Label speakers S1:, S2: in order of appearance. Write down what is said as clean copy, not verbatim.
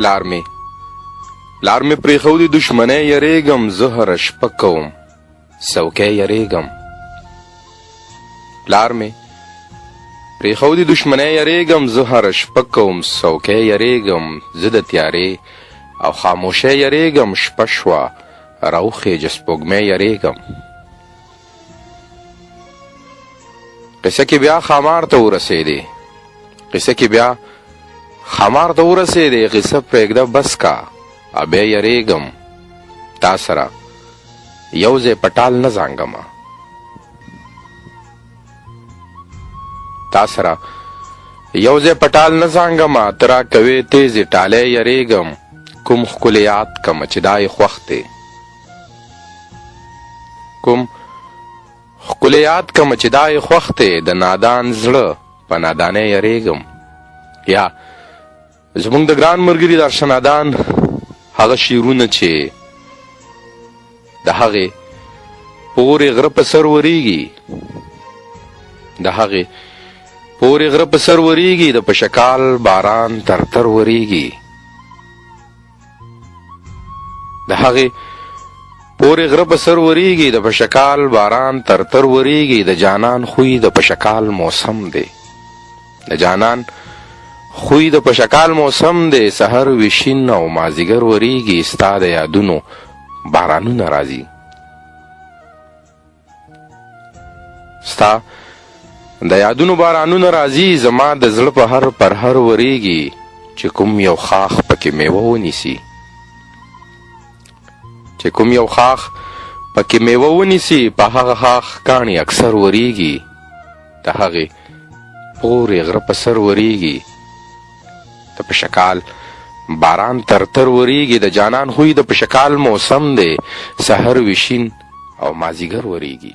S1: لار مې پرېښودې دشمنۍ یریږم زه هره شپه کوم څوکۍ یریږم لار مې پرېښودې دشمنۍ یریږم زه هره شپه کوم څوکۍ یریږم زه د تیارې او خاموشۍ یریږم شپه شوه راوخېجه سپوږمۍ یریږم قصه کې بیا خامار ته ورسېدې قصه پرېږده بس کا بیا یریږم تا سره یو ځای پټال نه زانګمه ته را کوې تیزې ټالۍ یریږم کوم ښکلی یاد کمه چې دا یې خوښ دی د نادان زړه په نادانۍ یریږم یا زموږ د ګران ملګري د ارشنادان هغه شعرونه چې د هغې پورې غره په سر ورېږي د پشکال باران ترتر ورېږي د جانان خوی د پشکال موسم دی سحر وشین او مازیګر ورېږي ستا د یادونو بارانونه راځي زما د زړه په هر پرهر ورېږي چې کوم یو خاخ پکې میوه ونیسي په هغه خاخ کاڼي اکثر ورېږي د هغې پورې غره په سر ورېږي د پشکال باران ترتر ورېږي د جانان خوی د پشکال موسم دی سحر وشین او مازیګر ورېږي